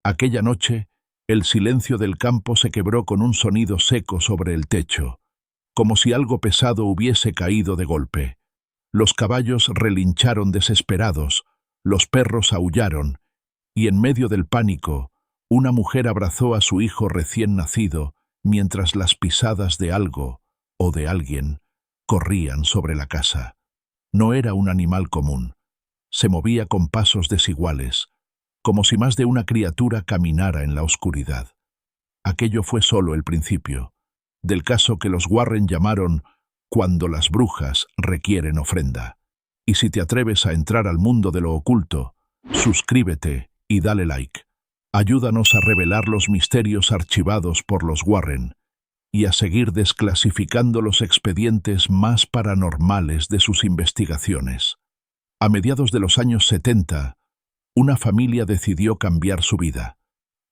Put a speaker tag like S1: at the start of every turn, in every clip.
S1: Aquella noche, el silencio del campo se quebró con un sonido seco sobre el techo, como si algo pesado hubiese caído de golpe. Los caballos relincharon desesperados, los perros aullaron, y en medio del pánico, una mujer abrazó a su hijo recién nacido mientras las pisadas de algo, o de alguien, corrían sobre la casa. No era un animal común. Se movía con pasos desiguales, como si más de una criatura caminara en la oscuridad. Aquello fue solo el principio, del caso que los Warren llamaron «Cuando las brujas requieren ofrenda». Y si te atreves a entrar al mundo de lo oculto, suscríbete y dale like. Ayúdanos a revelar los misterios archivados por los Warren y a seguir desclasificando los expedientes más paranormales de sus investigaciones. A mediados de los años 70, una familia decidió cambiar su vida.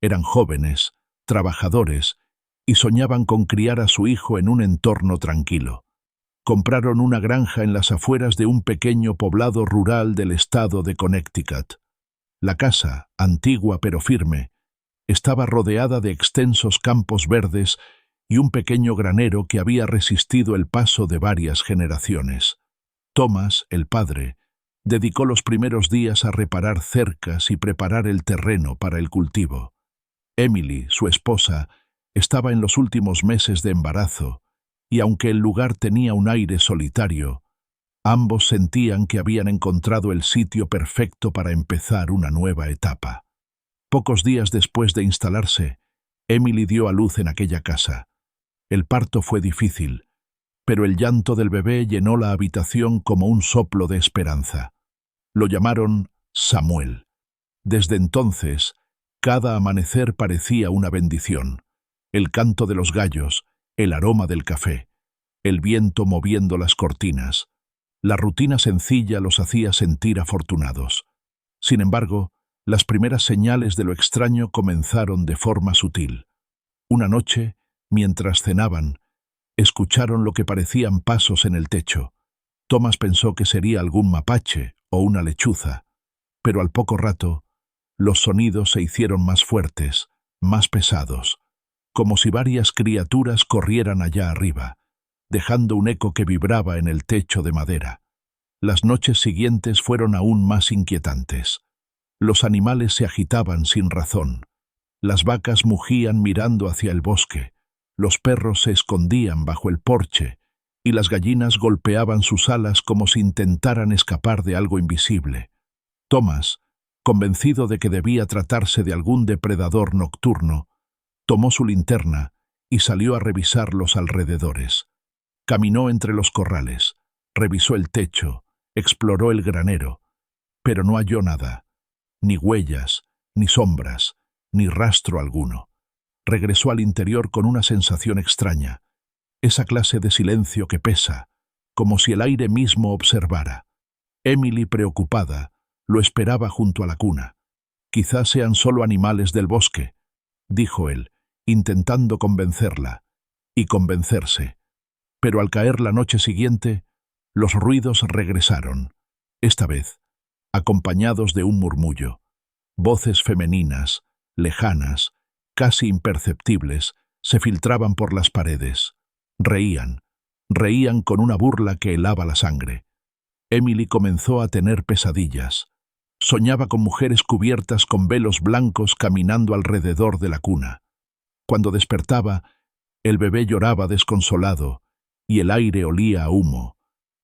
S1: Eran jóvenes, trabajadores, y soñaban con criar a su hijo en un entorno tranquilo. Compraron una granja en las afueras de un pequeño poblado rural del estado de Connecticut. La casa, antigua pero firme, estaba rodeada de extensos campos verdes y un pequeño granero que había resistido el paso de varias generaciones. Thomas, el padre, dedicó los primeros días a reparar cercas y preparar el terreno para el cultivo. Emily, su esposa, estaba en los últimos meses de embarazo, y aunque el lugar tenía un aire solitario, ambos sentían que habían encontrado el sitio perfecto para empezar una nueva etapa. Pocos días después de instalarse, Emily dio a luz en aquella casa. El parto fue difícil, pero el llanto del bebé llenó la habitación como un soplo de esperanza. Lo llamaron Samuel. Desde entonces, cada amanecer parecía una bendición. El canto de los gallos, el aroma del café, el viento moviendo las cortinas. La rutina sencilla los hacía sentir afortunados. Sin embargo, las primeras señales de lo extraño comenzaron de forma sutil. Una noche, mientras cenaban, escucharon lo que parecían pasos en el techo. Thomas pensó que sería algún mapache o una lechuza, pero al poco rato, los sonidos se hicieron más fuertes, más pesados, como si varias criaturas corrieran allá arriba, dejando un eco que vibraba en el techo de madera. Las noches siguientes fueron aún más inquietantes. Los animales se agitaban sin razón. Las vacas mugían mirando hacia el bosque, los perros se escondían bajo el porche y las gallinas golpeaban sus alas como si intentaran escapar de algo invisible. Thomas, convencido de que debía tratarse de algún depredador nocturno, tomó su linterna y salió a revisar los alrededores. Caminó entre los corrales, revisó el techo, exploró el granero, pero no halló nada, ni huellas, ni sombras, ni rastro alguno. Regresó al interior con una sensación extraña, esa clase de silencio que pesa, como si el aire mismo observara. Emily, preocupada, lo esperaba junto a la cuna. «Quizás sean solo animales del bosque», dijo él, intentando convencerla, y convencerse. Pero al caer la noche siguiente, los ruidos regresaron, esta vez, acompañados de un murmullo. Voces femeninas, lejanas, casi imperceptibles, se filtraban por las paredes. Reían con una burla que helaba la sangre. Emily comenzó a tener pesadillas. Soñaba con mujeres cubiertas con velos blancos caminando alrededor de la cuna. Cuando despertaba, el bebé lloraba desconsolado y el aire olía a humo,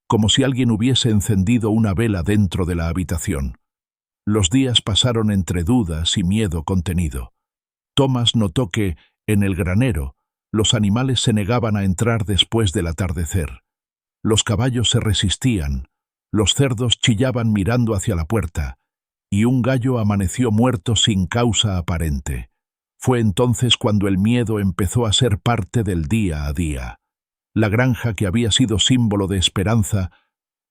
S1: como si alguien hubiese encendido una vela dentro de la habitación. Los días pasaron entre dudas y miedo contenido. Thomas notó que, en el granero, los animales se negaban a entrar después del atardecer. Los caballos se resistían, los cerdos chillaban mirando hacia la puerta, y un gallo amaneció muerto sin causa aparente. Fue entonces cuando el miedo empezó a ser parte del día a día. La granja, que había sido símbolo de esperanza,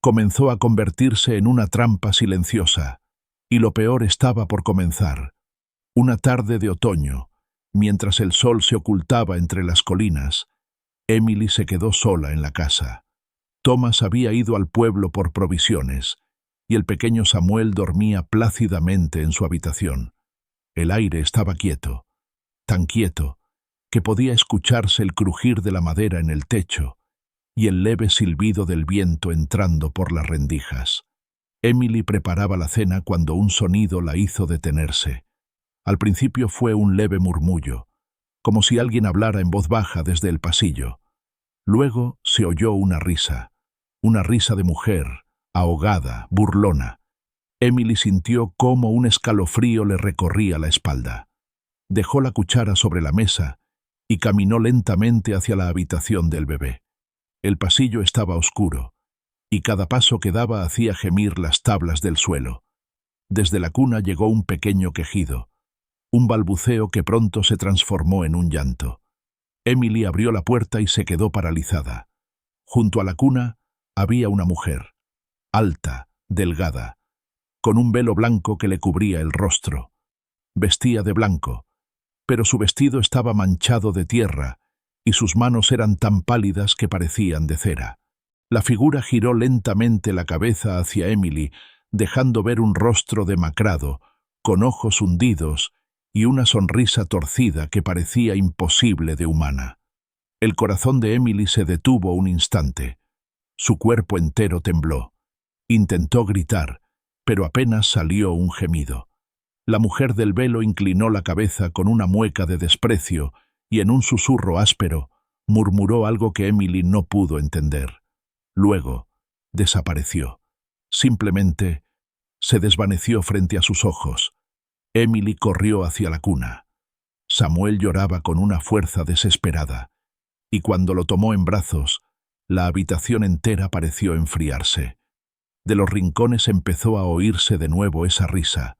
S1: comenzó a convertirse en una trampa silenciosa, y lo peor estaba por comenzar. Una tarde de otoño, mientras el sol se ocultaba entre las colinas, Emily se quedó sola en la casa. Thomas había ido al pueblo por provisiones, y el pequeño Samuel dormía plácidamente en su habitación. El aire estaba quieto, tan quieto que podía escucharse el crujir de la madera en el techo y el leve silbido del viento entrando por las rendijas. Emily preparaba la cena cuando un sonido la hizo detenerse. Al principio fue un leve murmullo, como si alguien hablara en voz baja desde el pasillo. Luego se oyó una risa de mujer, ahogada, burlona. Emily sintió cómo un escalofrío le recorría la espalda. Dejó la cuchara sobre la mesa y caminó lentamente hacia la habitación del bebé. El pasillo estaba oscuro, y cada paso que daba hacía gemir las tablas del suelo. Desde la cuna llegó un pequeño quejido, un balbuceo que pronto se transformó en un llanto. Emily abrió la puerta y se quedó paralizada. Junto a la cuna había una mujer, alta, delgada, con un velo blanco que le cubría el rostro. Vestía de blanco, pero su vestido estaba manchado de tierra y sus manos eran tan pálidas que parecían de cera. La figura giró lentamente la cabeza hacia Emily, dejando ver un rostro demacrado, con ojos hundidos y una sonrisa torcida que parecía imposible de humana. El corazón de Emily se detuvo un instante. Su cuerpo entero tembló. Intentó gritar, pero apenas salió un gemido. La mujer del velo inclinó la cabeza con una mueca de desprecio y en un susurro áspero murmuró algo que Emily no pudo entender. Luego desapareció. Simplemente se desvaneció frente a sus ojos. Emily corrió hacia la cuna. Samuel lloraba con una fuerza desesperada, y cuando lo tomó en brazos, la habitación entera pareció enfriarse. De los rincones empezó a oírse de nuevo esa risa,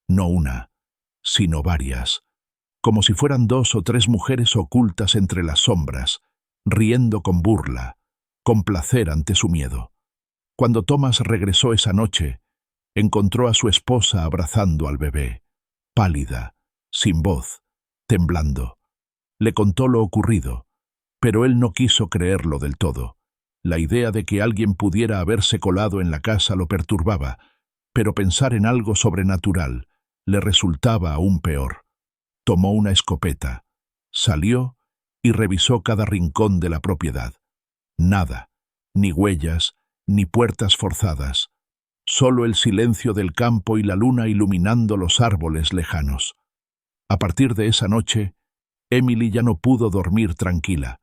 S1: no una, sino varias, como si fueran 2 o 3 mujeres ocultas entre las sombras, riendo con burla, con placer ante su miedo. Cuando Thomas regresó esa noche, encontró a su esposa abrazando al bebé, pálida, sin voz, temblando. Le contó lo ocurrido, pero él no quiso creerlo del todo. La idea de que alguien pudiera haberse colado en la casa lo perturbaba, pero pensar en algo sobrenatural le resultaba aún peor. Tomó una escopeta, salió y revisó cada rincón de la propiedad. Nada, ni huellas, ni puertas forzadas, solo el silencio del campo y la luna iluminando los árboles lejanos. A partir de esa noche, Emily ya no pudo dormir tranquila.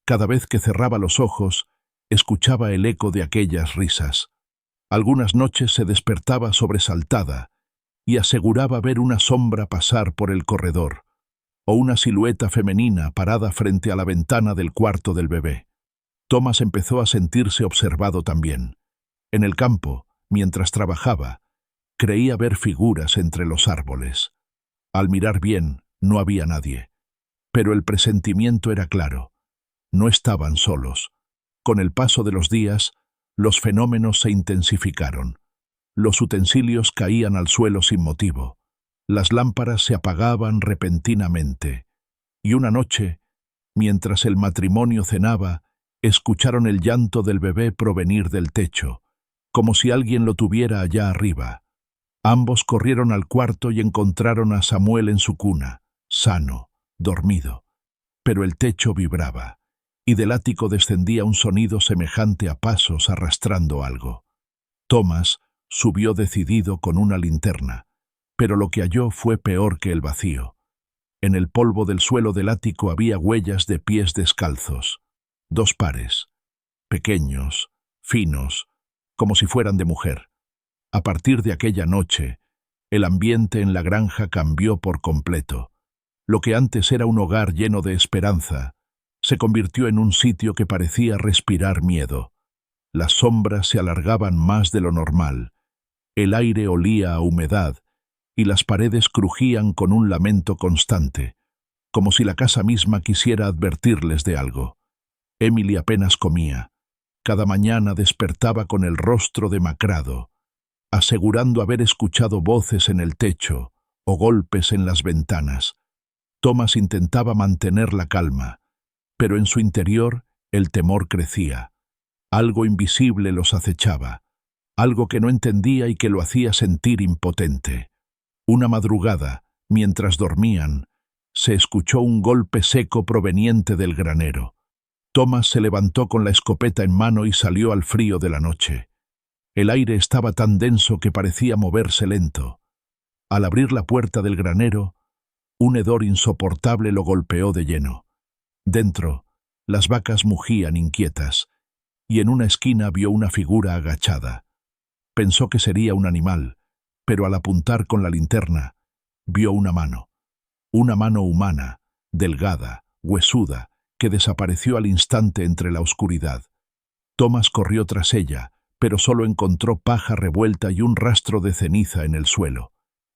S1: Cada vez que cerraba los ojos, escuchaba el eco de aquellas risas. Algunas noches se despertaba sobresaltada y aseguraba ver una sombra pasar por el corredor, o una silueta femenina parada frente a la ventana del cuarto del bebé. Thomas empezó a sentirse observado también. En el campo, mientras trabajaba, creía ver figuras entre los árboles. Al mirar bien, no había nadie. Pero el presentimiento era claro. No estaban solos. Con el paso de los días, los fenómenos se intensificaron. Los utensilios caían al suelo sin motivo. Las lámparas se apagaban repentinamente. Y una noche, mientras el matrimonio cenaba, escucharon el llanto del bebé provenir del techo, como si alguien lo tuviera allá arriba. Ambos corrieron al cuarto y encontraron a Samuel en su cuna, sano, dormido. Pero el techo vibraba, y del ático descendía un sonido semejante a pasos arrastrando algo. Thomas subió decidido con una linterna, pero lo que halló fue peor que el vacío. En el polvo del suelo del ático había huellas de pies descalzos, 2 pares, pequeños, finos, como si fueran de mujer. A partir de aquella noche, el ambiente en la granja cambió por completo. Lo que antes era un hogar lleno de esperanza, se convirtió en un sitio que parecía respirar miedo. Las sombras se alargaban más de lo normal, el aire olía a humedad y las paredes crujían con un lamento constante, como si la casa misma quisiera advertirles de algo. Emily apenas comía. Cada mañana despertaba con el rostro demacrado, asegurando haber escuchado voces en el techo o golpes en las ventanas. Thomas intentaba mantener la calma, pero en su interior el temor crecía. Algo invisible los acechaba, algo que no entendía y que lo hacía sentir impotente. Una madrugada, Mientras dormían, se escuchó un golpe seco proveniente del granero. Thomas se levantó con la escopeta en mano y salió al frío de la noche. El aire estaba tan denso que parecía moverse lento. Al abrir la puerta del granero, un hedor insoportable lo golpeó de lleno. Dentro, las vacas mugían inquietas, y en una esquina vio una figura agachada. Pensó que sería un animal, pero al apuntar con la linterna, vio una mano humana, delgada, huesuda, que desapareció al instante entre la oscuridad. Thomas corrió tras ella, pero solo encontró paja revuelta y un rastro de ceniza en el suelo.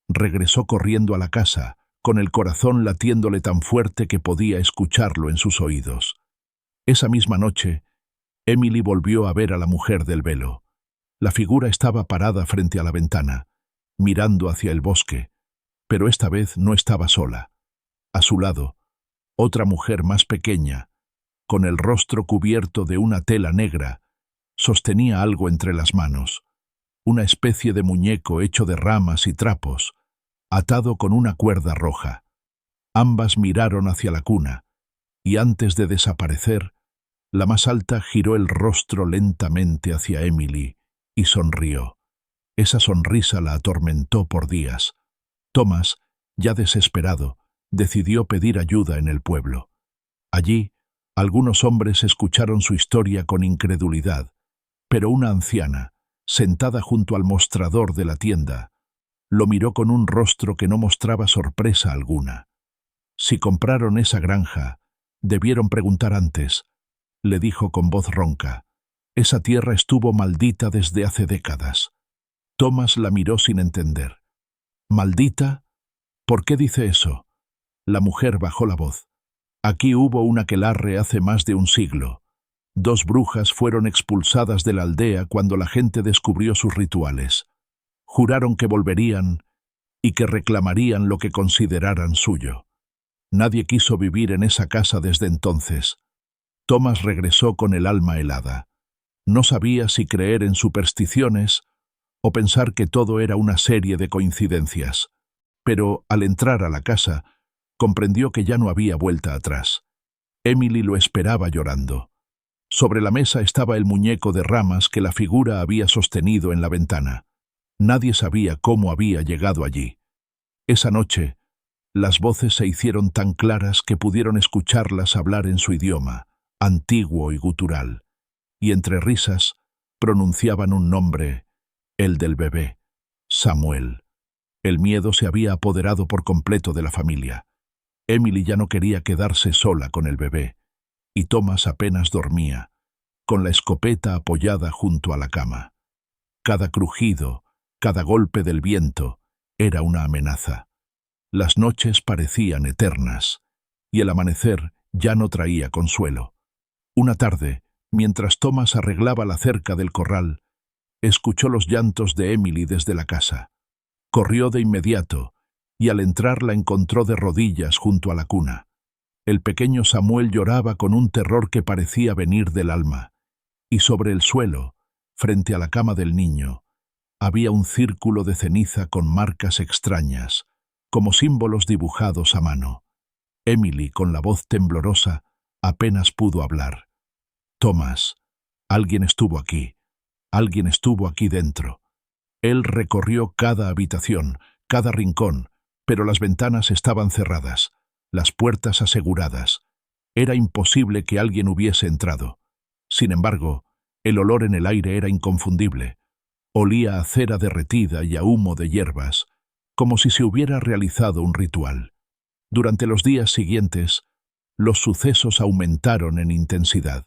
S1: Regresó corriendo a la casa, con el corazón latiéndole tan fuerte que podía escucharlo en sus oídos. Esa misma noche, Emily volvió a ver a la mujer del velo. La figura estaba parada frente a la ventana, mirando hacia el bosque, pero esta vez no estaba sola. A su lado, otra mujer más pequeña, con el rostro cubierto de una tela negra, sostenía algo entre las manos, una especie de muñeco hecho de ramas y trapos, atado con una cuerda roja. Ambas miraron hacia la cuna, y antes de desaparecer, la más alta giró el rostro lentamente hacia Emily y sonrió. Esa sonrisa la atormentó por días. Thomas, ya desesperado, decidió pedir ayuda en el pueblo. Allí, algunos hombres escucharon su historia con incredulidad, pero una anciana, sentada junto al mostrador de la tienda, lo miró con un rostro que no mostraba sorpresa alguna. Si compraron esa granja, debieron preguntar antes, le dijo con voz ronca. Esa tierra estuvo maldita desde hace décadas. Thomas la miró sin entender. ¿Maldita? ¿Por qué dice eso? La mujer bajó la voz. Aquí hubo un aquelarre hace más de un siglo. 2 brujas fueron expulsadas de la aldea cuando la gente descubrió sus rituales. Juraron que volverían y que reclamarían lo que consideraran suyo. Nadie quiso vivir en esa casa desde entonces. Thomas regresó con el alma helada. No sabía si creer en supersticiones o pensar que todo era una serie de coincidencias. Pero, al entrar a la casa, comprendió que ya no había vuelta atrás. Emily lo esperaba llorando. Sobre la mesa estaba el muñeco de ramas que la figura había sostenido en la ventana. Nadie sabía cómo había llegado allí. Esa noche, las voces se hicieron tan claras que pudieron escucharlas hablar en su idioma, antiguo y gutural, y entre risas pronunciaban un nombre, el del bebé, Samuel. El miedo se había apoderado por completo de la familia. Emily ya no quería quedarse sola con el bebé, y Thomas apenas dormía, con la escopeta apoyada junto a la cama. Cada crujido, cada golpe del viento, era una amenaza. Las noches parecían eternas, y el amanecer ya no traía consuelo. Una tarde, mientras Thomas arreglaba la cerca del corral, escuchó los llantos de Emily desde la casa. Corrió de inmediato, y al entrar la encontró de rodillas junto a la cuna. El pequeño Samuel lloraba con un terror que parecía venir del alma, y sobre el suelo, frente a la cama del niño, había un círculo de ceniza con marcas extrañas, como símbolos dibujados a mano. Emily, con la voz temblorosa, apenas pudo hablar. «Thomas, alguien estuvo aquí dentro». Él recorrió cada habitación, cada rincón, pero las ventanas estaban cerradas, las puertas aseguradas. Era imposible que alguien hubiese entrado. Sin embargo, el olor en el aire era inconfundible. Olía a cera derretida y a humo de hierbas, como si se hubiera realizado un ritual. Durante los días siguientes, los sucesos aumentaron en intensidad.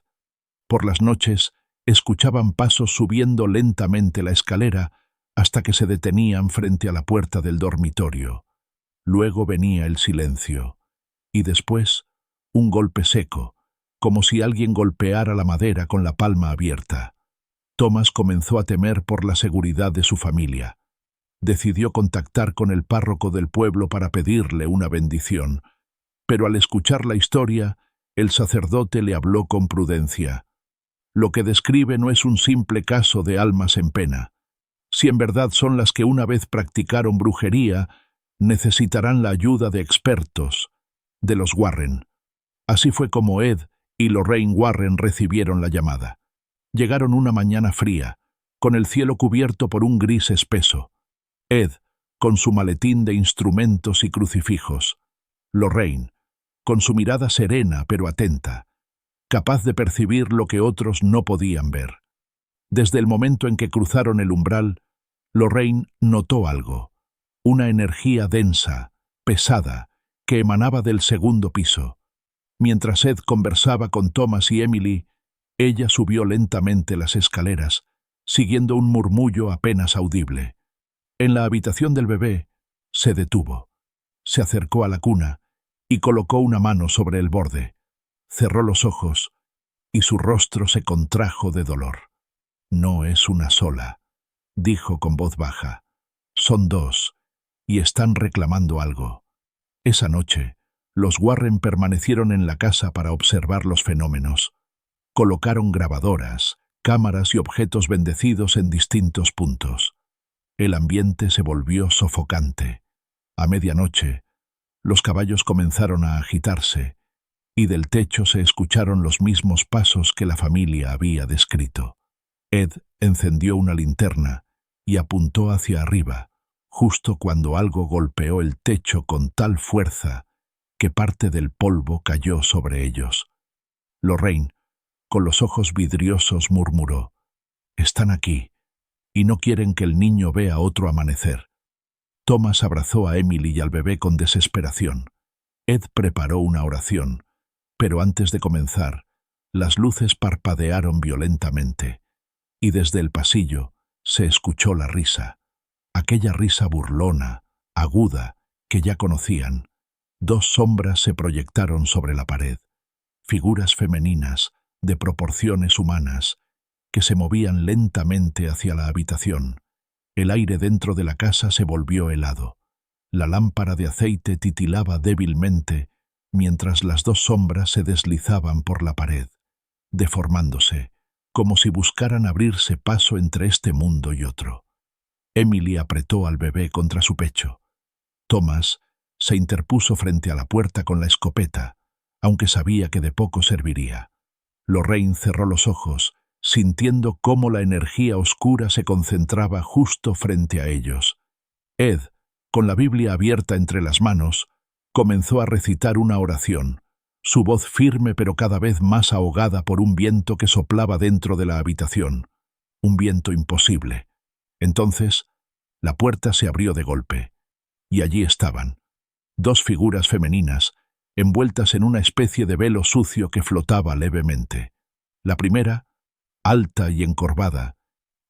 S1: Por las noches, escuchaban pasos subiendo lentamente la escalera hasta que se detenían frente a la puerta del dormitorio. Luego venía el silencio, y después un golpe seco, como si alguien golpeara la madera con la palma abierta. Thomas comenzó a temer por la seguridad de su familia. Decidió contactar con el párroco del pueblo para pedirle una bendición, pero al escuchar la historia, el sacerdote le habló con prudencia. Lo que describe no es un simple caso de almas en pena. Si en verdad son las que una vez practicaron brujería, Necesitarán la ayuda de expertos, de los Warren. Así fue como Ed y Lorraine Warren recibieron la llamada. Llegaron una mañana fría, con el cielo cubierto por un gris espeso. Ed, con su maletín de instrumentos y crucifijos. Lorraine, con su mirada serena pero atenta, capaz de percibir lo que otros no podían ver. Desde el momento en que cruzaron el umbral, Lorraine notó algo, una energía densa, pesada, que emanaba del segundo piso. Mientras Ed conversaba con Thomas y Emily, ella subió lentamente las escaleras, siguiendo un murmullo apenas audible. En la habitación del bebé, se detuvo. Se acercó a la cuna y colocó una mano sobre el borde. Cerró los ojos y su rostro se contrajo de dolor. «No es una sola», dijo con voz baja. «Son dos, y están reclamando algo». Esa noche, los Warren permanecieron en la casa para observar los fenómenos. Colocaron grabadoras, cámaras y objetos bendecidos en distintos puntos. El ambiente se volvió sofocante. A medianoche, los caballos comenzaron a agitarse, y del techo se escucharon los mismos pasos que la familia había descrito. Ed encendió una linterna y apuntó hacia arriba, justo cuando algo golpeó el techo con tal fuerza que parte del polvo cayó sobre ellos. Lorraine, con los ojos vidriosos, murmuró: «Están aquí, y no quieren que el niño vea otro amanecer». Thomas abrazó a Emily y al bebé con desesperación. Ed preparó una oración, pero antes de comenzar, las luces parpadearon violentamente, y desde el pasillo se escuchó la risa, aquella risa burlona, aguda, que ya conocían. Dos sombras se proyectaron sobre la pared, figuras femeninas, de proporciones humanas, que se movían lentamente hacia la habitación. El aire dentro de la casa se volvió helado. La lámpara de aceite titilaba débilmente, mientras las dos sombras se deslizaban por la pared, deformándose, como si buscaran abrirse paso entre este mundo y otro. Emily apretó al bebé contra su pecho. Thomas se interpuso frente a la puerta con la escopeta, aunque sabía que de poco serviría. Lorraine cerró los ojos, sintiendo cómo la energía oscura se concentraba justo frente a ellos. Ed, con la Biblia abierta entre las manos, comenzó a recitar una oración, su voz firme pero cada vez más ahogada por un viento que soplaba dentro de la habitación, un viento imposible. Entonces, la puerta se abrió de golpe, y allí estaban, dos figuras femeninas, envueltas en una especie de velo sucio que flotaba levemente. La primera, alta y encorvada,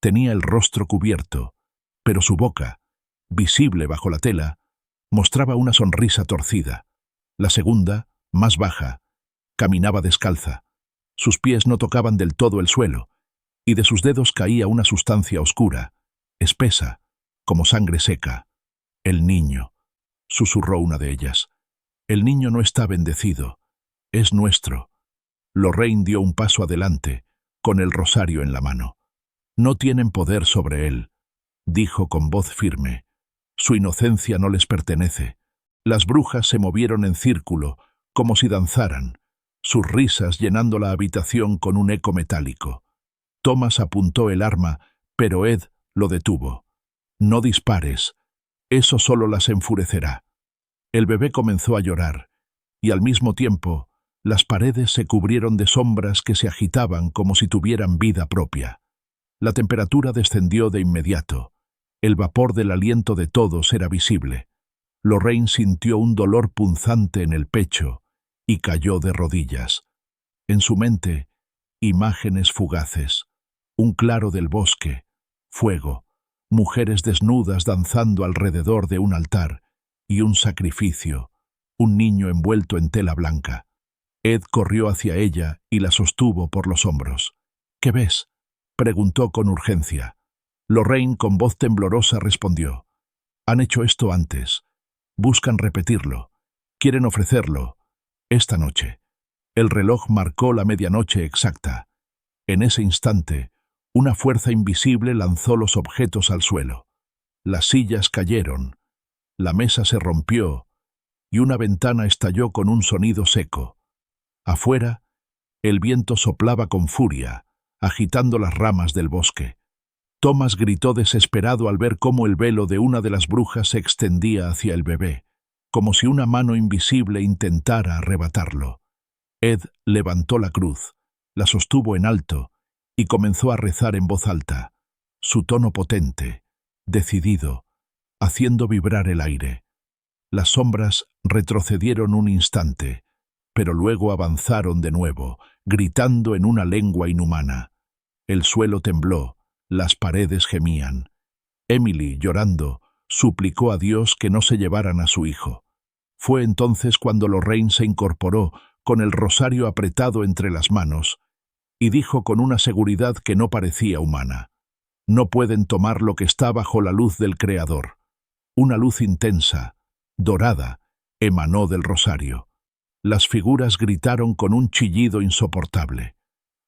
S1: tenía el rostro cubierto, pero su boca, visible bajo la tela, mostraba una sonrisa torcida. La segunda, más baja, caminaba descalza. Sus pies no tocaban del todo el suelo, y de sus dedos caía una sustancia oscura, espesa, como sangre seca. «El niño», susurró una de ellas. «El niño no está bendecido, es nuestro». Lorraine dio un paso adelante, con el rosario en la mano. «No tienen poder sobre él», dijo con voz firme. «Su inocencia no les pertenece». Las brujas se movieron en círculo, como si danzaran, sus risas llenando la habitación con un eco metálico. Thomas apuntó el arma, pero Ed lo detuvo. «No dispares, eso solo las enfurecerá». El bebé comenzó a llorar, y al mismo tiempo, las paredes se cubrieron de sombras que se agitaban como si tuvieran vida propia. La temperatura descendió de inmediato. El vapor del aliento de todos era visible. Lorraine sintió un dolor punzante en el pecho y cayó de rodillas. En su mente, imágenes fugaces, un claro del bosque, fuego, mujeres desnudas danzando alrededor de un altar y un sacrificio, un niño envuelto en tela blanca. Ed corrió hacia ella y la sostuvo por los hombros. «¿Qué ves?», preguntó con urgencia. Lorraine, con voz temblorosa, respondió: «Han hecho esto antes. Buscan repetirlo. Quieren ofrecerlo. Esta noche». El reloj marcó la medianoche exacta. En ese instante, una fuerza invisible lanzó los objetos al suelo. Las sillas cayeron. La mesa se rompió y una ventana estalló con un sonido seco. Afuera, el viento soplaba con furia, agitando las ramas del bosque. Thomas gritó desesperado al ver cómo el velo de una de las brujas se extendía hacia el bebé, como si una mano invisible intentara arrebatarlo. Ed levantó la cruz, la sostuvo en alto y comenzó a rezar en voz alta, su tono potente, decidido, haciendo vibrar el aire. Las sombras retrocedieron un instante, pero luego avanzaron de nuevo, gritando en una lengua inhumana. El suelo tembló, las paredes gemían. Emily, llorando, suplicó a Dios que no se llevaran a su hijo. Fue entonces cuando Lorraine se incorporó, con el rosario apretado entre las manos, y dijo con una seguridad que no parecía humana: «No pueden tomar lo que está bajo la luz del Creador». Una luz intensa, dorada, emanó del rosario. Las figuras gritaron con un chillido insoportable.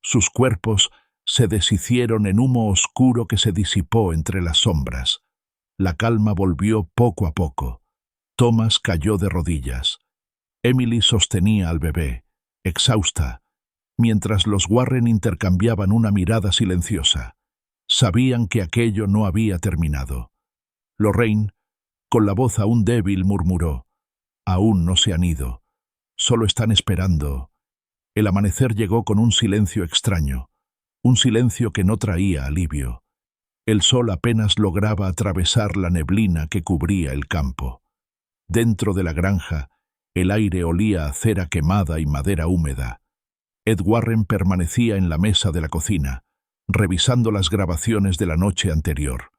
S1: Sus cuerpos se deshicieron en humo oscuro que se disipó entre las sombras. La calma volvió poco a poco. Thomas cayó de rodillas. Emily sostenía al bebé, exhausta, mientras los Warren intercambiaban una mirada silenciosa. Sabían que aquello no había terminado. Lorraine, con la voz aún débil, murmuró: «Aún no se han ido. Solo están esperando». El amanecer llegó con un silencio extraño, un silencio que no traía alivio. El sol apenas lograba atravesar la neblina que cubría el campo. Dentro de la granja, el aire olía a cera quemada y madera húmeda. Ed Warren permanecía en la mesa de la cocina, revisando las grabaciones de la noche anterior.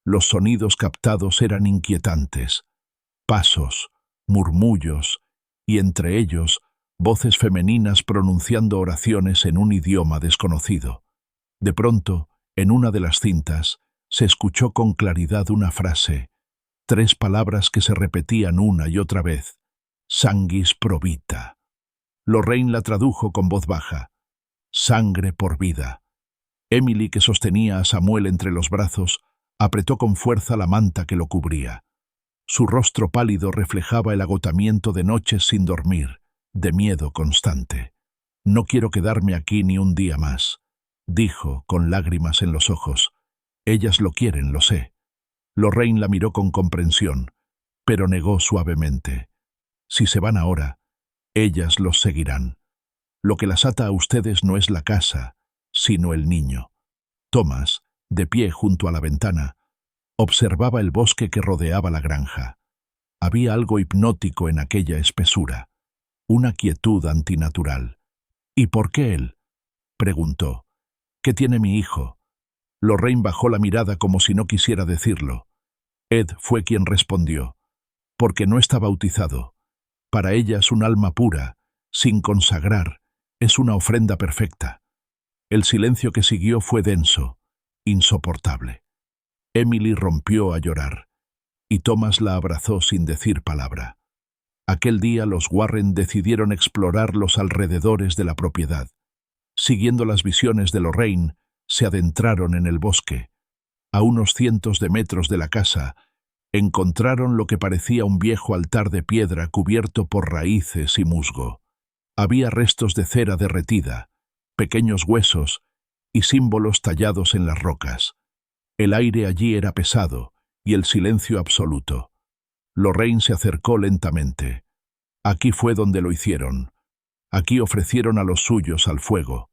S1: Los sonidos captados eran inquietantes: pasos, murmullos y, entre ellos, voces femeninas pronunciando oraciones en un idioma desconocido. De pronto, en una de las cintas, se escuchó con claridad una frase, 3 palabras que se repetían una y otra vez: «Sanguis pro vita». Lorraine la tradujo con voz baja: «Sangre por vida». Emily, que sostenía a Samuel entre los brazos, apretó con fuerza la manta que lo cubría. Su rostro pálido reflejaba el agotamiento de noches sin dormir, de miedo constante. «No quiero quedarme aquí ni un día más», dijo, con lágrimas en los ojos. «Ellas lo quieren, lo sé». Lorraine la miró con comprensión, pero negó suavemente: «Si se van ahora, ellas los seguirán. Lo que las ata a ustedes no es la casa, sino el niño». Thomas, de pie junto a la ventana, observaba el bosque que rodeaba la granja. Había algo hipnótico en aquella espesura, una quietud antinatural. «¿Y por qué él?», preguntó. «¿Qué tiene mi hijo?». Lorraine bajó la mirada como si no quisiera decirlo. Ed fue quien respondió: «Porque no está bautizado. Para ellas un alma pura, sin consagrar, es una ofrenda perfecta». El silencio que siguió fue denso, insoportable. Emily rompió a llorar, y Thomas la abrazó sin decir palabra. Aquel día los Warren decidieron explorar los alrededores de la propiedad. Siguiendo las visiones de Lorraine, se adentraron en el bosque. A unos cientos de metros de la casa, encontraron lo que parecía un viejo altar de piedra cubierto por raíces y musgo. Había restos de cera derretida, pequeños huesos y símbolos tallados en las rocas. El aire allí era pesado y el silencio absoluto. Lorraine se acercó lentamente. «Aquí fue donde lo hicieron. Aquí ofrecieron a los suyos al fuego».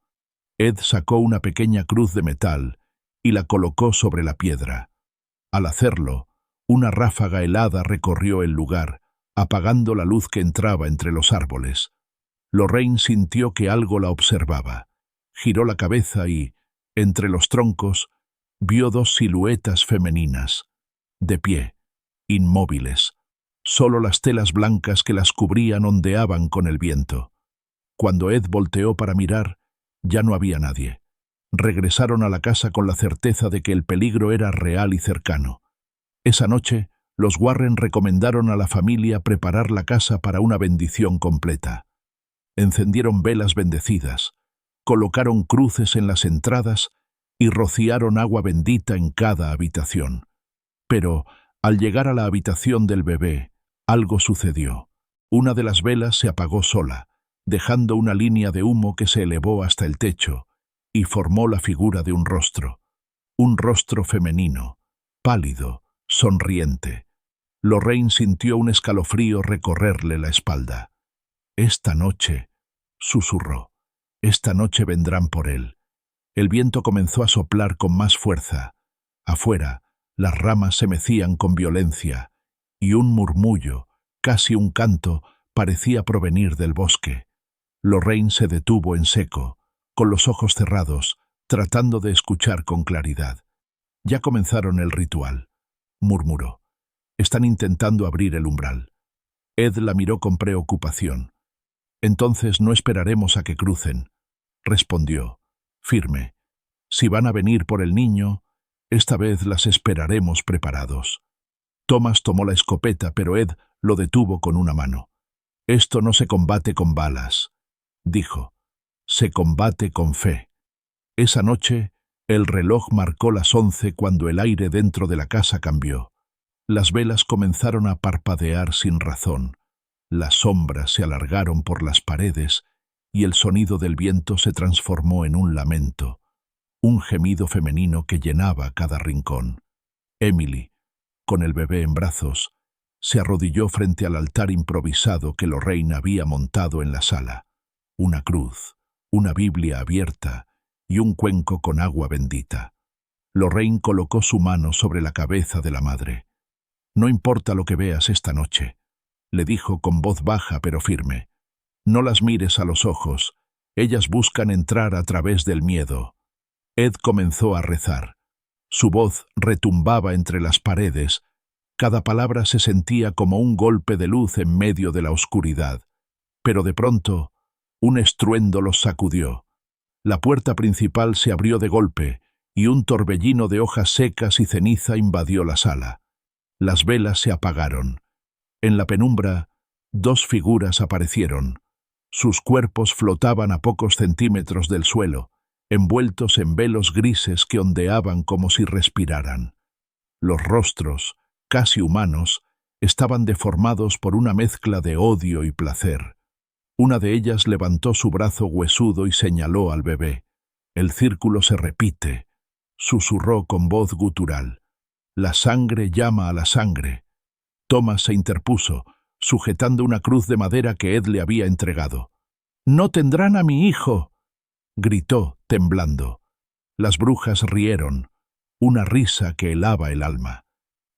S1: Ed sacó una pequeña cruz de metal y la colocó sobre la piedra. Al hacerlo, una ráfaga helada recorrió el lugar, apagando la luz que entraba entre los árboles. Lorraine sintió que algo la observaba. Giró la cabeza y, entre los troncos, vio 2 siluetas femeninas, de pie, inmóviles. Solo las telas blancas que las cubrían ondeaban con el viento. Cuando Ed volteó para mirar, ya no había nadie. Regresaron a la casa con la certeza de que el peligro era real y cercano. Esa noche, los Warren recomendaron a la familia preparar la casa para una bendición completa. Encendieron velas bendecidas, colocaron cruces en las entradas y rociaron agua bendita en cada habitación. Pero, Al llegar a la habitación del bebé, algo sucedió. Una de las velas se apagó sola, dejando una línea de humo que se elevó hasta el techo y formó la figura de un rostro femenino, pálido, sonriente. Lorraine sintió un escalofrío recorrerle la espalda. «Esta noche», susurró, «esta noche vendrán por él». El viento comenzó a soplar con más fuerza. Afuera, las ramas se mecían con violencia, y un murmullo, casi un canto, parecía provenir del bosque. Lorraine se detuvo en seco, con los ojos cerrados, tratando de escuchar con claridad. «Ya comenzaron el ritual», murmuró. «Están intentando abrir el umbral». Ed la miró con preocupación. «Entonces no esperaremos a que crucen», respondió, firme. «Si van a venir por el niño, esta vez las esperaremos preparados». Thomas tomó la escopeta, pero Ed lo detuvo con una mano. «Esto no se combate con balas», dijo. «Se combate con fe». Esa noche, el reloj marcó las 11 cuando el aire dentro de la casa cambió. Las velas comenzaron a parpadear sin razón. Las sombras se alargaron por las paredes y el sonido del viento se transformó en un lamento, un gemido femenino que llenaba cada rincón. Emily, con el bebé en brazos, se arrodilló frente al altar improvisado que Lorraine había montado en la sala. Una cruz, una Biblia abierta y un cuenco con agua bendita. Lorraine colocó su mano sobre la cabeza de la madre. «No importa lo que veas esta noche», le dijo con voz baja pero firme. «No las mires a los ojos, ellas buscan entrar a través del miedo». Ed comenzó a rezar. Su voz retumbaba entre las paredes. Cada palabra se sentía como un golpe de luz en medio de la oscuridad. Pero de pronto, un estruendo los sacudió. La puerta principal se abrió de golpe y un torbellino de hojas secas y ceniza invadió la sala. Las velas se apagaron. En la penumbra, dos figuras aparecieron. Sus cuerpos flotaban a pocos centímetros del suelo, envueltos en velos grises que ondeaban como si respiraran. Los rostros, casi humanos, estaban deformados por una mezcla de odio y placer. Una de ellas levantó su brazo huesudo y señaló al bebé. «El círculo se repite», susurró con voz gutural. «La sangre llama a la sangre». Thomas se interpuso, sujetando una cruz de madera que Ed le había entregado. «¡No tendrán a mi hijo!», gritó, temblando. Las brujas rieron, una risa que helaba el alma.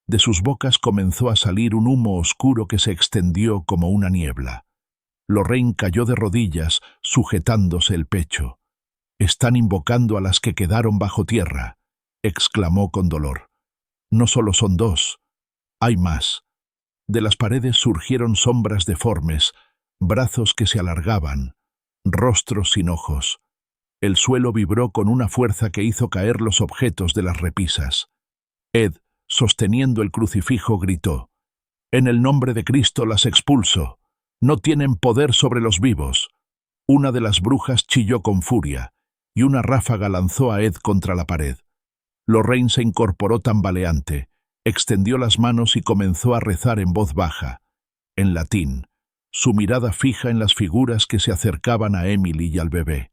S1: De sus bocas comenzó a salir un humo oscuro que se extendió como una niebla. Lorraine cayó de rodillas, sujetándose el pecho. «Están invocando a las que quedaron bajo tierra», exclamó con dolor. «No solo son dos, hay más». De las paredes surgieron sombras deformes, brazos que se alargaban, rostros sin ojos. El suelo vibró con una fuerza que hizo caer los objetos de las repisas. Ed, sosteniendo el crucifijo, gritó: «En el nombre de Cristo las expulso. No tienen poder sobre los vivos». Una de las brujas chilló con furia, y una ráfaga lanzó a Ed contra la pared. Lorraine se incorporó tambaleante, extendió las manos y comenzó a rezar en voz baja, en latín, su mirada fija en las figuras que se acercaban a Emily y al bebé.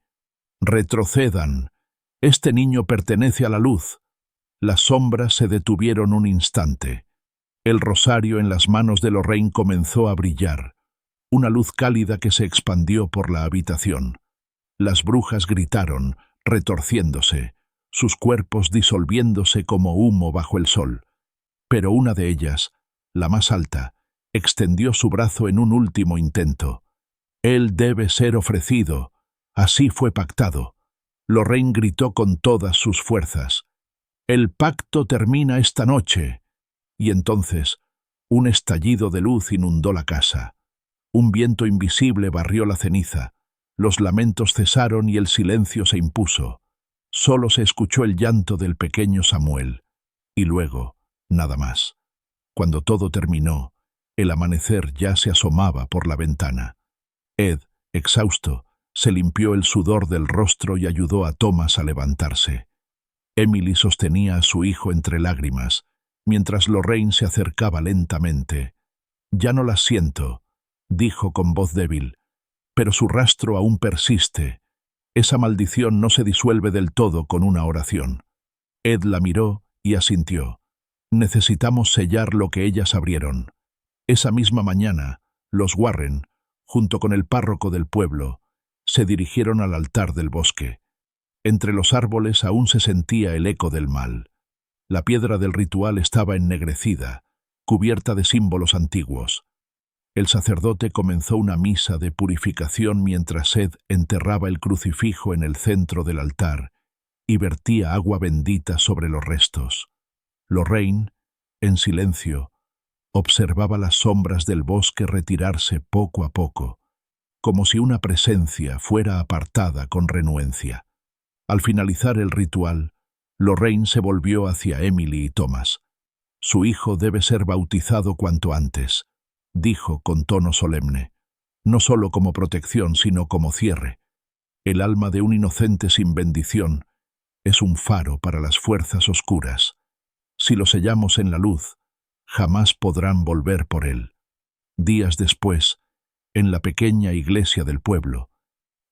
S1: «Retrocedan. Este niño pertenece a la luz». Las sombras se detuvieron un instante. El rosario en las manos de Lorraine comenzó a brillar, una luz cálida que se expandió por la habitación. Las brujas gritaron, retorciéndose, sus cuerpos disolviéndose como humo bajo el sol. Pero una de ellas, la más alta, extendió su brazo en un último intento. «Él debe ser ofrecido. Así fue pactado». Lorraine gritó con todas sus fuerzas: «El pacto termina esta noche». Y entonces, un estallido de luz inundó la casa. Un viento invisible barrió la ceniza. Los lamentos cesaron y el silencio se impuso. Solo se escuchó el llanto del pequeño Samuel. Y luego, nada más. Cuando todo terminó, el amanecer ya se asomaba por la ventana. Ed, exhausto, se limpió el sudor del rostro y ayudó a Thomas a levantarse. Emily sostenía a su hijo entre lágrimas, mientras Lorraine se acercaba lentamente. «Ya no las siento», dijo con voz débil, «pero su rastro aún persiste. Esa maldición no se disuelve del todo con una oración». Ed la miró y asintió. «Necesitamos sellar lo que ellas abrieron». Esa misma mañana, los Warren, junto con el párroco del pueblo, se dirigieron al altar del bosque. Entre los árboles aún se sentía el eco del mal. La piedra del ritual estaba ennegrecida, cubierta de símbolos antiguos. El sacerdote comenzó una misa de purificación mientras Ed enterraba el crucifijo en el centro del altar y vertía agua bendita sobre los restos. Lorraine, en silencio, observaba las sombras del bosque retirarse poco a poco, como si una presencia fuera apartada con renuencia. Al finalizar el ritual, Lorraine se volvió hacia Emily y Thomas. «Su hijo debe ser bautizado cuanto antes», dijo con tono solemne, «no solo como protección, sino como cierre. El alma de un inocente sin bendición es un faro para las fuerzas oscuras. Si lo sellamos en la luz, jamás podrán volver por él». Días después, en la pequeña iglesia del pueblo,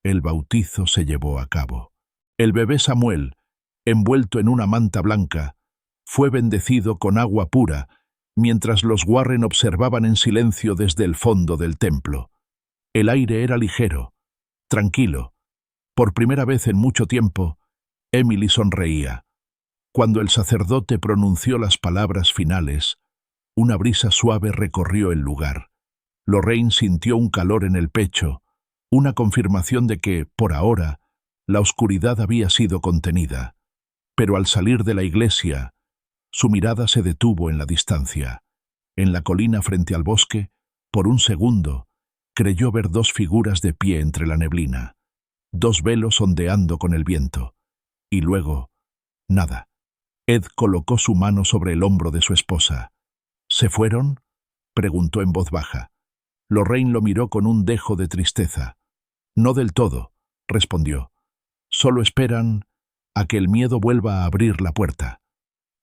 S1: el bautizo se llevó a cabo. El bebé Samuel, envuelto en una manta blanca, fue bendecido con agua pura, mientras los Warren observaban en silencio desde el fondo del templo. El aire era ligero, tranquilo. Por primera vez en mucho tiempo, Emily sonreía. Cuando el sacerdote pronunció las palabras finales, una brisa suave recorrió el lugar. Lorraine sintió un calor en el pecho, una confirmación de que, por ahora, la oscuridad había sido contenida. Pero al salir de la iglesia, su mirada se detuvo en la distancia. En la colina frente al bosque, por un segundo, creyó ver dos figuras de pie entre la neblina, dos velos ondeando con el viento. Y luego, nada. Ed colocó su mano sobre el hombro de su esposa. «¿Se fueron?», preguntó en voz baja. Lorraine lo miró con un dejo de tristeza. «No del todo», respondió. «Solo esperan a que el miedo vuelva a abrir la puerta».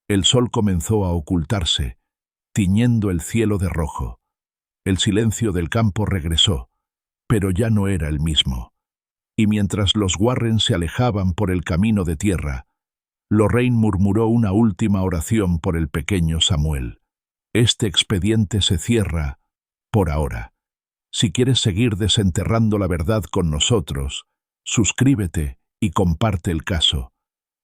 S1: El sol comenzó a ocultarse, tiñendo el cielo de rojo. El silencio del campo regresó, pero ya no era el mismo. Y mientras los Warren se alejaban por el camino de tierra, Lorraine murmuró una última oración por el pequeño Samuel. «Este expediente se cierra por ahora. Si quieres seguir desenterrando la verdad con nosotros, suscríbete y comparte el caso.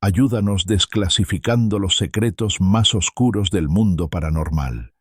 S1: Ayúdanos desclasificando los secretos más oscuros del mundo paranormal».